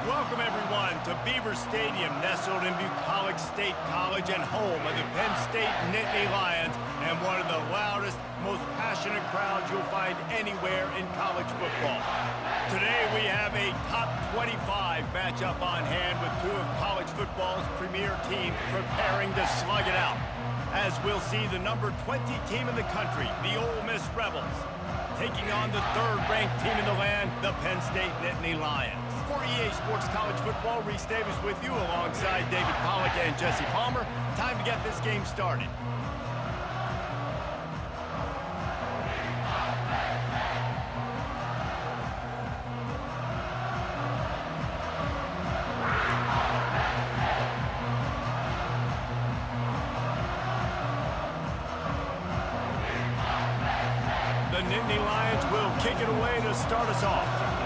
Welcome, everyone, to Beaver Stadium, nestled in Bucolic State College and home of the Penn State Nittany Lions, and one of the loudest, most passionate crowds you'll find anywhere in college football. Today, we have a top 25 matchup on hand with two of college football's premier teams preparing to slug it out. As we'll see the number 20 team in the country, the Ole Miss Rebels, taking on the third-ranked team in the land, the Penn State Nittany Lions. For EA Sports College Football, Reese Davis with you alongside David Pollack and Jesse Palmer. Time to get this game started. The Nittany Lions will kick it away to start us off.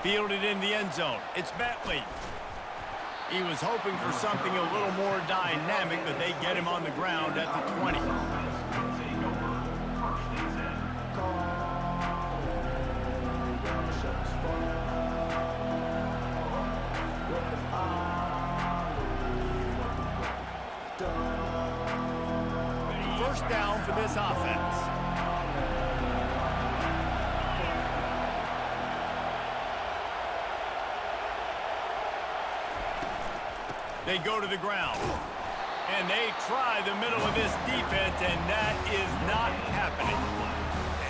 Fielded in the end zone. It's Bentley. He was hoping for something a little more dynamic, but they get him on the ground at the 20. First down for this offense. They go to the ground, and they try the middle of this defense, and that is not happening.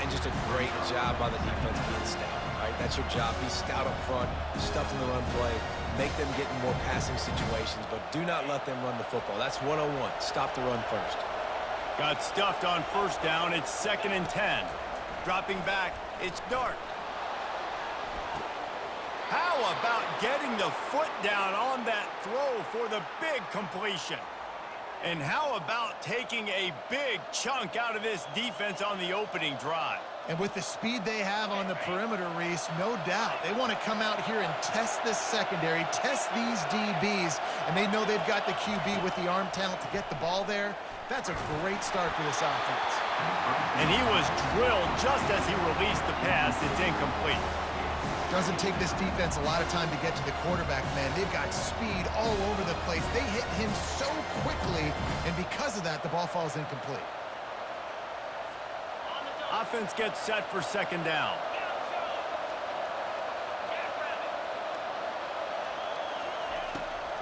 And just a great job by the defense being stout. All right, that's your job. Be stout up front, stuff in the run play, make them get in more passing situations, but do not let them run the football. That's 101. Stop the run first. Got stuffed on first down. It's 2nd and 10. Dropping back, it's Dart. How about getting the foot down on that throw for the big completion? And how about taking a big chunk out of this defense on the opening drive? And with the speed they have on the perimeter, Reese, no doubt, they want to come out here and test this secondary, test these DBs, and they know they've got the QB with the arm talent to get the ball there. That's a great start for this offense. And he was drilled just as he released the pass. It's incomplete. Doesn't take this defense a lot of time to get to the quarterback, man. They've got speed all over the place. They hit him so quickly, and because of that, the ball falls incomplete. Offense gets set for 2nd down.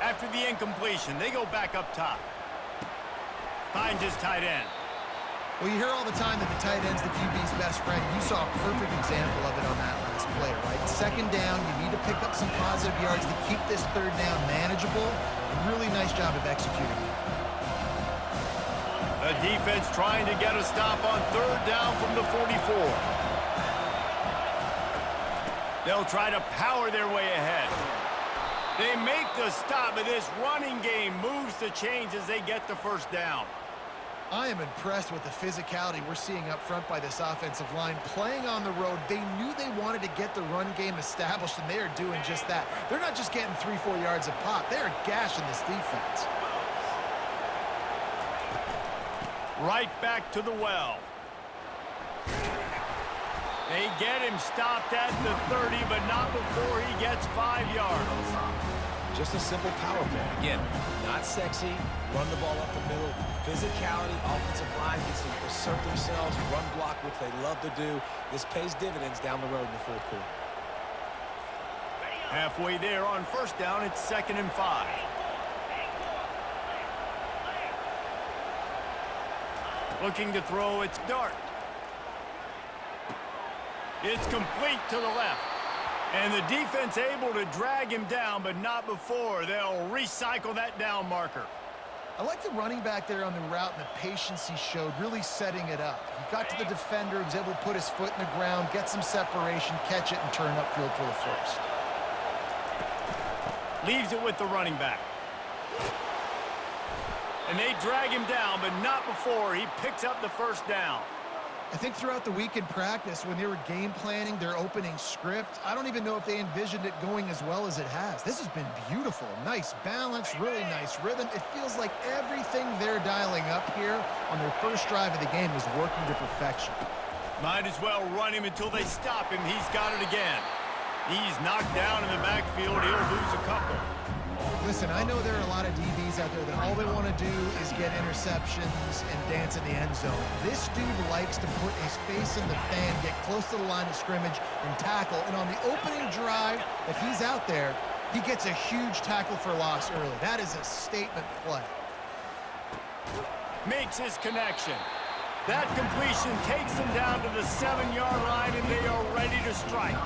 After the incompletion, they go back up top. Finds his tight end. Well, you hear all the time that the tight end's the QB's best friend. You saw a perfect example of it on that last play, right? 2nd down, you need to pick up some positive yards to keep this 3rd down manageable. Really nice job of executing that. The defense trying to get a stop on 3rd down from the 44. They'll try to power their way ahead. They make the stop, but this running game moves the chains as they get the 1st down. I am impressed with the physicality we're seeing up front by this offensive line. Playing on the road, they knew they wanted to get the run game established, and they are doing just that. They're not just getting 3-4 yards a pop. They are gashing this defense. Right back to the well. They get him stopped at the 30, but not before he gets 5 yards. Just a simple power play. Again, not sexy, run the ball up the middle, physicality, offensive line gets to assert themselves, run block, which they love to do. This pays dividends down the road in the 4th quarter. Halfway there on 1st down, it's 2nd and 5. Looking to throw its dart. It's complete to the left. And the defense able to drag him down, but not before. They'll recycle that down marker. I like the running back there on the route and the patience he showed, really setting it up. He got to the defender, was able to put his foot in the ground, get some separation, catch it, and turn upfield for the first. Leaves it with the running back. And they drag him down, but not before he picks up the first down. I think throughout the week in practice, when they were game planning their opening script, I don't even know if they envisioned it going as well as it has. This has been beautiful. Nice balance, really nice rhythm. It feels like everything they're dialing up here on their first drive of the game is working to perfection. Might as well run him until they stop him. He's got it again. He's knocked down in the backfield. He'll lose a couple. Listen, I know there are a lot of DBs out there that all they want to do is get interceptions and dance in the end zone. This dude likes to put his face in the fan, get close to the line of scrimmage, and tackle. And on the opening drive that he's out there, he gets a huge tackle for loss early. That is a statement play. Makes his connection. That completion takes them down to the 7-yard line, and they are ready to strike.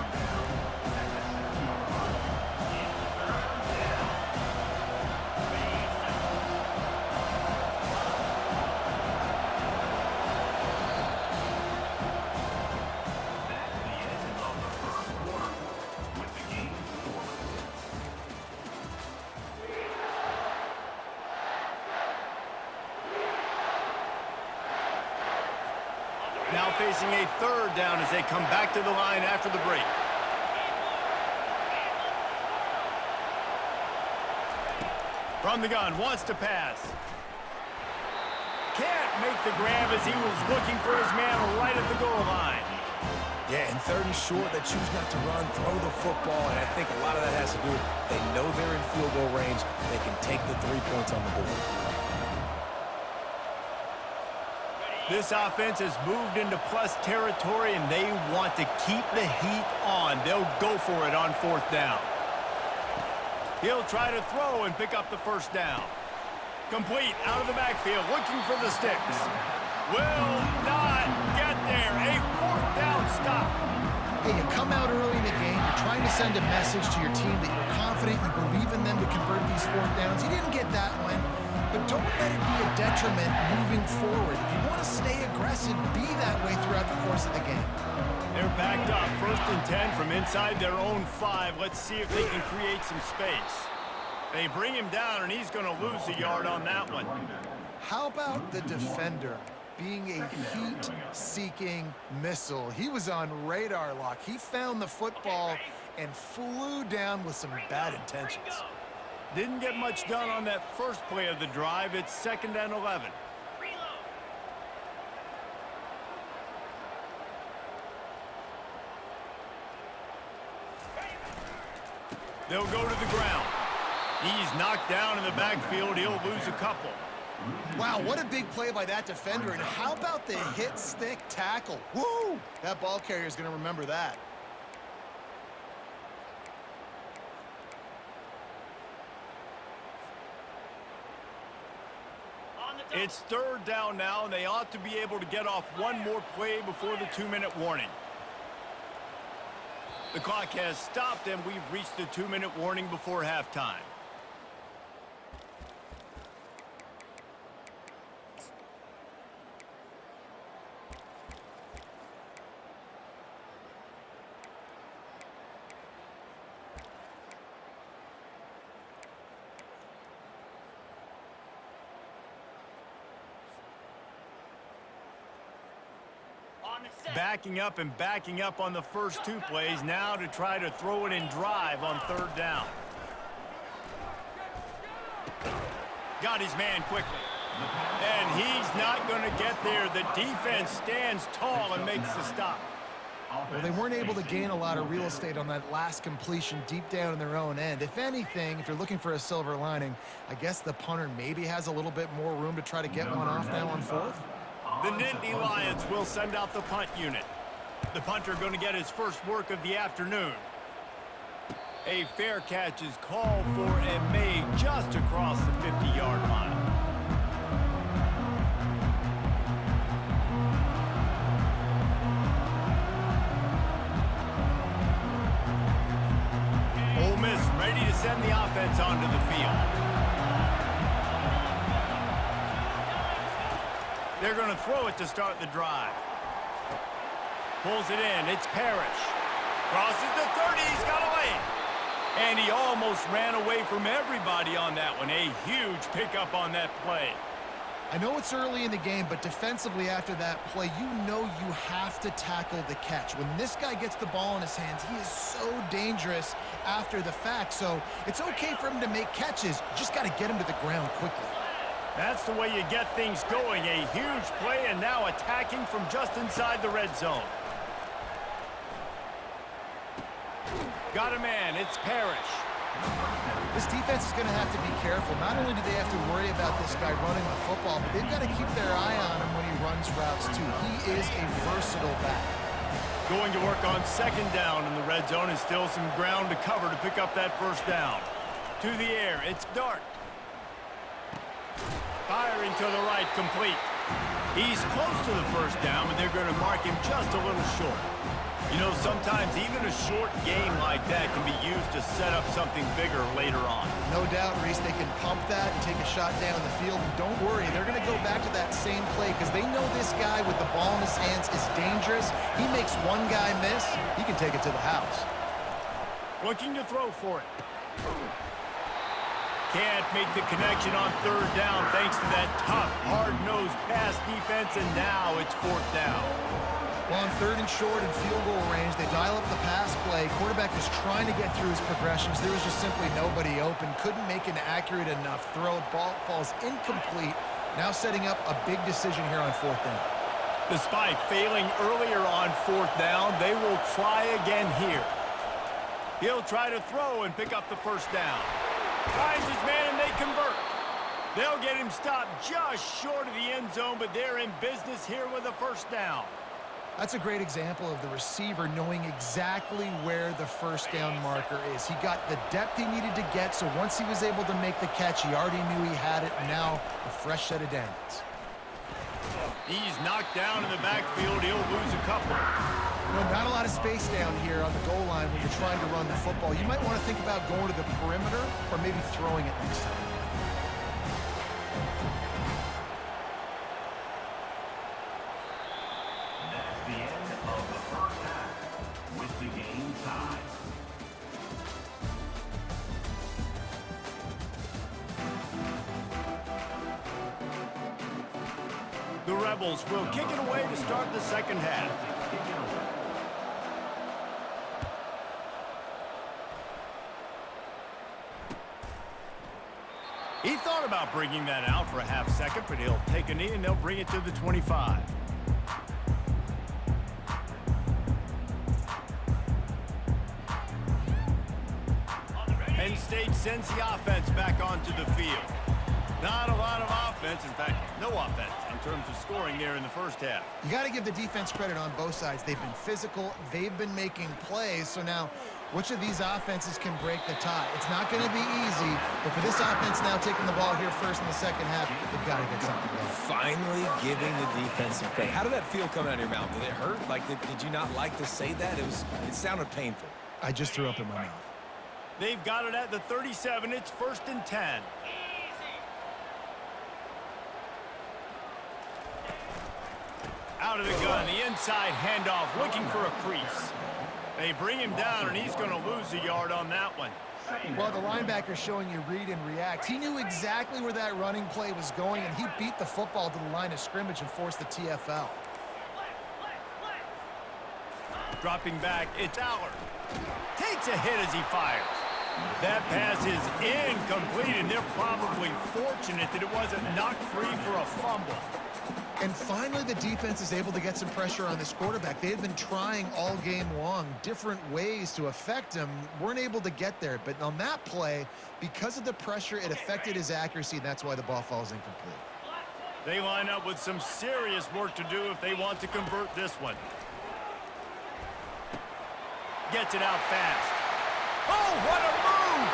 Now facing a third down as they come back to the line after the break. From the gun, wants to pass. Can't make the grab as he was looking for his man right at the goal line. Yeah, and third and short, they choose not to run, throw the football, and I think a lot of that has to do with they know they're in field goal range. They can take the 3 points on the board. This offense has moved into plus territory, and they want to keep the heat on. They'll go for it on fourth down. He'll try to throw and pick up the first down. Complete out of the backfield, looking for the sticks. Will not get there. A fourth down stop. Hey, you come out early in the game, you're trying to send a message to your team that you're confident, you believe in them to convert these fourth downs. You didn't get that one, but don't let it be a detriment moving forward. If you want to stay aggressive, be that way throughout the course of the game. They're backed up, 1st and 10 from inside their own 5. Let's see if they can create some space. They bring him down, and he's going to lose a yard on that one. How about the defender being a heat-seeking missile? He was on radar lock. He found the football and flew down with some bad intentions. Didn't get much done on that first play of the drive. It's 2nd and 11. They'll go to the ground. He's knocked down in the backfield. He'll lose a couple. Wow, what a big play by that defender. And how about the hit-stick tackle? Woo! That ball carrier is going to remember that. It's 3rd down now, and they ought to be able to get off one more play before the 2-minute warning. The clock has stopped, and we've reached the 2-minute warning before halftime. Backing up on the first 2 plays now to try to throw it in drive on 3rd down. Got his man quickly. And he's not going to get there. The defense stands tall and makes the stop. Well, they weren't able to gain a lot of real estate on that last completion deep down in their own end. If anything, if you're looking for a silver lining, I guess the punter maybe has a little bit more room to try to get one off now on 4th. The Nittany Lions will send out the punt unit. The punter going to get his first work of the afternoon. A fair catch is called for and made just across the 50-yard line. ready to send the offense onto the field. They're going to throw it to start the drive. Pulls it in. It's Parrish. Crosses the 30. He's got away. And he almost ran away from everybody on that one. A huge pickup on that play. I know it's early in the game, but defensively after that play, you know you have to tackle the catch. When this guy gets the ball in his hands, he is so dangerous after the fact. So it's okay for him to make catches. You just got to get him to the ground quickly. That's the way you get things going. A huge play, and now attacking from just inside the red zone. Got a man. It's Parrish. This defense is going to have to be careful. Not only do they have to worry about this guy running the football, but they've got to keep their eye on him when he runs routes too. He is a versatile back. Going to work on second down in the red zone, and still some ground to cover to pick up that first down. To the air, it's Dart. Firing to the right, complete. He's close to the first down, but they're going to mark him just a little short. You know, sometimes even a short game like that can be used to set up something bigger later on. No doubt, Reese, they can pump that and take a shot down the field. And don't worry, they're going to go back to that same play because they know this guy with the ball in his hands is dangerous. He makes one guy miss, he can take it to the house. Looking to throw for it. Can't make the connection on third down thanks to that tough, hard-nosed pass defense, and now it's fourth down. Well, on third and short and field goal range, they dial up the pass play. Quarterback is trying to get through his progressions. There was just simply nobody open. Couldn't make an accurate enough throw. Ball falls incomplete. Now setting up a big decision here on fourth down. Despite failing earlier on fourth down, they will try again here. He'll try to throw and pick up the first down. Finds his man and they convert. They'll get him stopped just short of the end zone, but they're in business here with a first down. That's a great example of the receiver knowing exactly where the first down marker is. He got the depth he needed to get, so once he was able to make the catch, he already knew he had it. Now, a fresh set of downs. He's knocked down in the backfield. He'll lose a couple. No, not a lot of space down here on the goal line when you're trying to run the football. You might want to think about going to the perimeter or maybe throwing it next time. The Rebels will kick it away to start the second half. He thought about bringing that out for a half second, but he'll take a knee and they'll bring it to the 25. Penn State sends the offense back onto the field. Not a lot of offense, in fact, no offense in terms of scoring there in the first half. You got to give the defense credit on both sides. They've been physical, they've been making plays, so now which of these offenses can break the tie? It's not going to be easy, but for this offense now taking the ball here first in the second half, they've got to get something going. Finally giving the defense some credit. How did that feel coming out of your mouth? Did it hurt? Like, did you not like to say that? It sounded painful. I just threw up in my mouth. They've got it at the 37. It's 1st and 10. Out of the gun, the inside handoff, looking for a crease. They bring him down, and he's going to lose a yard on that one. Well, the linebacker's showing you read and react. He knew exactly where that running play was going, and he beat the football to the line of scrimmage and forced the TFL. Dropping back, it's Allard. Takes a hit as he fires. That pass is incomplete, and they're probably fortunate that it wasn't knocked free for a fumble. And finally, the defense is able to get some pressure on this quarterback. They had been trying all game long, different ways to affect him, weren't able to get there. But on that play, because of the pressure, it affected his accuracy, and that's why the ball falls incomplete. They line up with some serious work to do if they want to convert this one. Gets it out fast. Oh, what a move!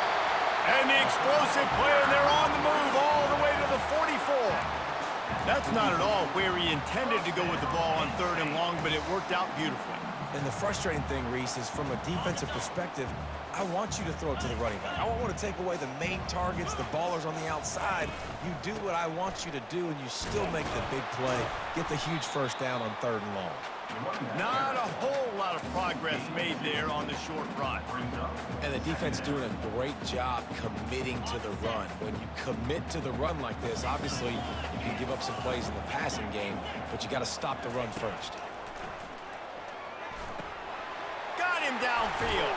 And the explosive play, and they're on the move all the way to the 44. That's not at all where he intended to go with the ball on 3rd and long, but it worked out beautifully. And the frustrating thing, Reese, is from a defensive perspective, I want you to throw it to the running back. I don't want to take away the main targets, the ballers on the outside. You do what I want you to do, and you still make the big play, get the huge first down on 3rd and long. Not a whole lot of progress made there on the short run. And the defense doing a great job committing to the run. When you commit to the run like this, obviously you can give up some plays in the passing game, but you got to stop the run first. Got him downfield.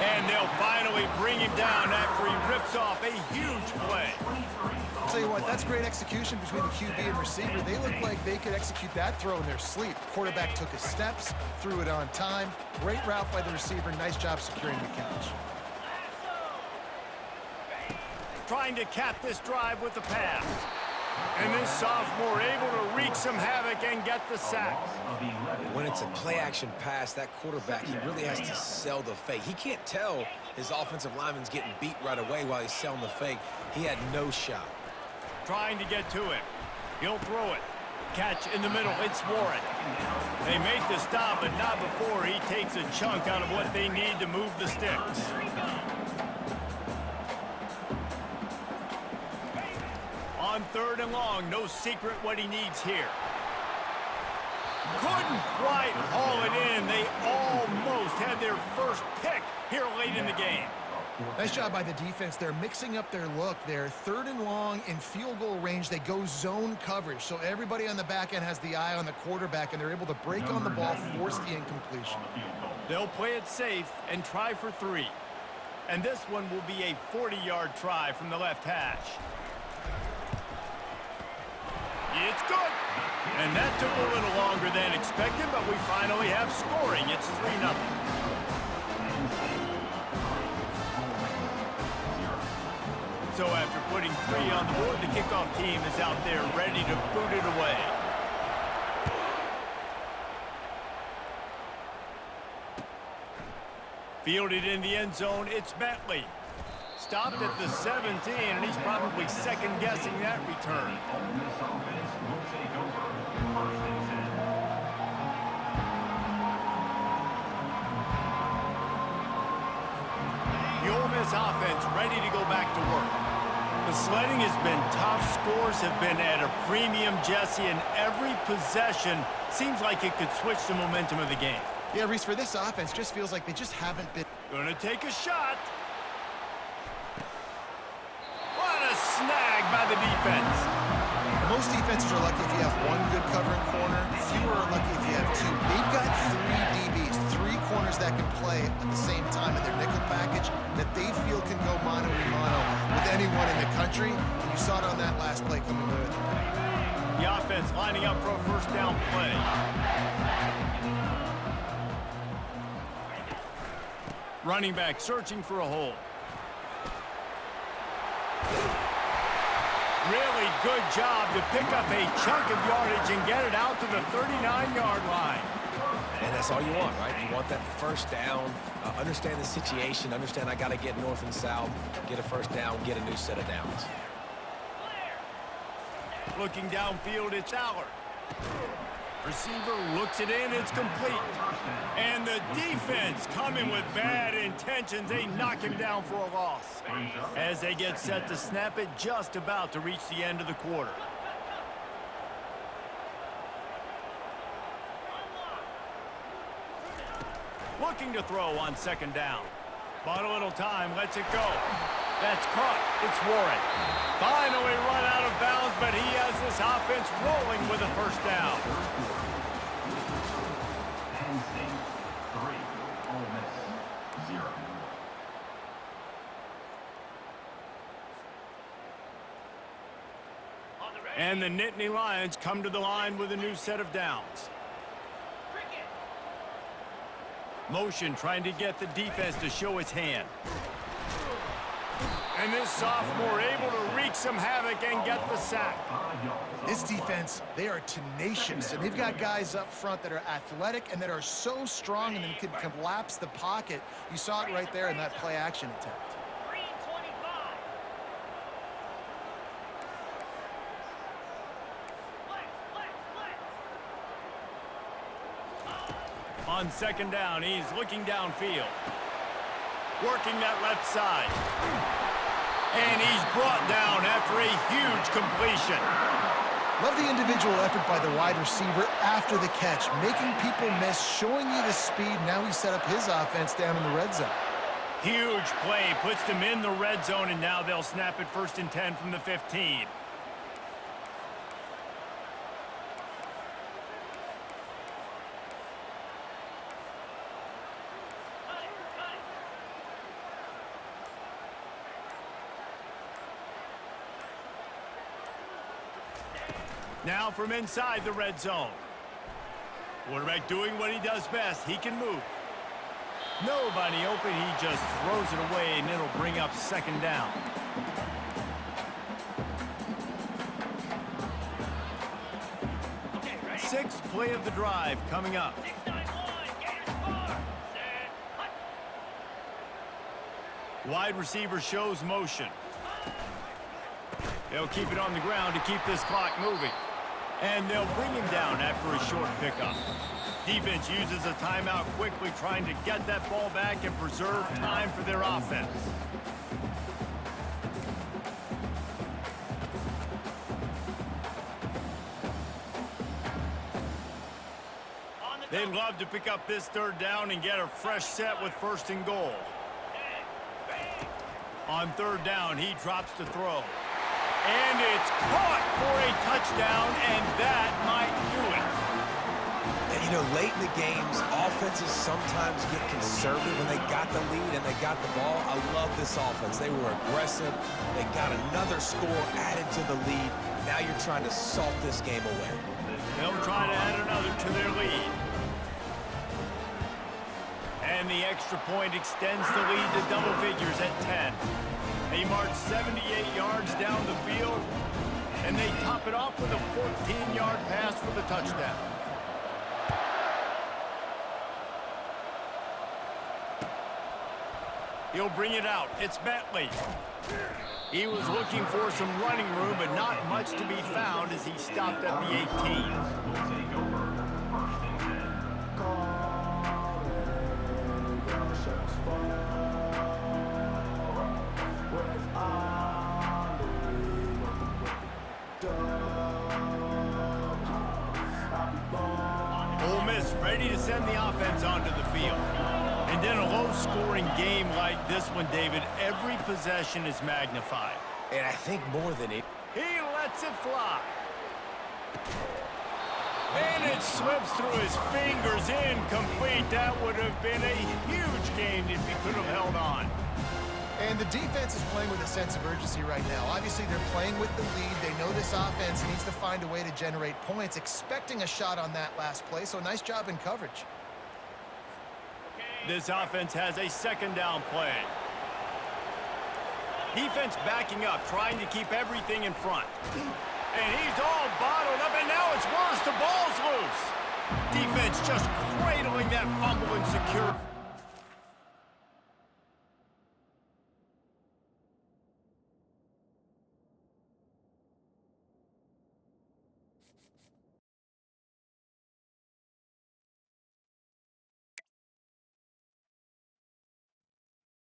And they'll finally bring him down after he rips off a huge play. I'll tell you what, that's great execution between the QB and receiver. They look like they could execute that throw in their sleep. Quarterback took his steps, threw it on time. Great route by the receiver. Nice job securing the catch. Trying to cap this drive with the pass. And this sophomore able to wreak some havoc and get the sack. When it's a play-action pass, that quarterback, he really has to sell the fake. He can't tell his offensive lineman's getting beat right away while he's selling the fake. He had no shot. Trying to get to him. He'll throw it. Catch in the middle. It's Warren. They make the stop, but not before he takes a chunk out of what they need to move the sticks. On 3rd and long, no secret what he needs here. Couldn't quite haul it in. They almost had their first pick here late in the game. Nice job by the defense. They're mixing up their look. They're 3rd and long in field goal range. They go zone coverage, so everybody on the back end has the eye on the quarterback, and they're able to break on the ball, force the incompletion. They'll play it safe and try for 3. And this one will be a 40-yard try from the left hash. It's good. And that took a little longer than expected, but we finally have scoring. It's 3-0. So after putting 3 on the board, the kickoff team is out there ready to boot it away. Fielded in the end zone, it's Bentley. Stopped at the 17, and he's probably second-guessing that return. The Ole Miss offense ready to go back to work. The sledding has been tough. Scores have been at a premium, Jesse, and every possession seems like it could switch the momentum of the game. Yeah, Reese, for this offense, just feels like they just haven't been... Gonna take a shot. What a snag by the defense. Most defenses are lucky if you have 1 good covering corner. Fewer are lucky if you have 2. They've got 3 DBs, 3 corners that can play at the same time in their nickel package that they feel can go mano-a-mano with anyone in the country. And you saw it on that last play coming away with the pick. The offense lining up for a first down play. Running back searching for a hole. Really good job to pick up a chunk of yardage and get it out to the 39-yard line. And that's all you want, right? You want that first down, understand the situation, understand I got to get north and south, get a first down, get a new set of downs. Looking downfield, it's Allard. Receiver looks it in, it's complete. And the defense coming with bad intentions. They knock him down for a loss. As they get set to snap it, just about to reach the end of the quarter. Looking to throw on 2nd down. Bought a little time, lets it go. That's caught. It's Warren. Finally run out of bounds, but he has this offense rolling with a first down. Penn State 3, Ole Miss 0. And the Nittany Lions come to the line with a new set of downs. Motion trying to get the defense to show its hand. And this sophomore able to wreak some havoc and get the sack. This defense, they are tenacious, and they've got guys up front that are athletic and that are so strong and can collapse the pocket. You saw it right there in that play-action attempt. On second down, he's looking downfield. Working that left side. And he's brought down after a huge completion. Love the individual effort by the wide receiver after the catch, making people miss, showing you the speed. Now he set up his offense down in the red zone. Huge play, puts them in the red zone, and now they'll snap it 1st and 10 from the 15. Now from inside the red zone. Quarterback doing what he does best. He can move. Nobody open. He just throws it away, and it'll bring up second down. Sixth play of the drive coming up. Wide receiver shows motion. They'll keep it on the ground to keep this clock moving. And they'll bring him down after a short pickup. Defense uses a timeout quickly, trying to get that ball back and preserve time for their offense. They'd love to pick up this third down and get a fresh set with 1st and goal. On third down, he drops to throw. And it's caught for a touchdown, and that might do it. And, you know, late in the games, offenses sometimes get conservative when they got the lead and they got the ball. I love this offense. They were aggressive. They got another score added to the lead. Now you're trying to salt this game away. They'll try to add another to their lead. And the extra point extends the lead to double figures at 10. They march 78 yards down the field, and they top it off with a 14-yard pass for the touchdown. He'll bring it out. It's Bentley. He was looking for some running room, but not much to be found as he stopped at the 18. Ole Miss ready to send the offense onto the field. And in a low-scoring game like this one, David, every possession is magnified. And I think more than it. He lets it fly. And it slips through his fingers, incomplete. That would have been a huge game if he could have held on. And the defense is playing with a sense of urgency right now. Obviously, they're playing with the lead. They know this offense needs to find a way to generate points, expecting a shot on that last play, so nice job in coverage. This offense has a second down play. Defense backing up, trying to keep everything in front. And he's all bottled up, and now it's worse. The ball's loose. Defense just cradling that fumble and secure.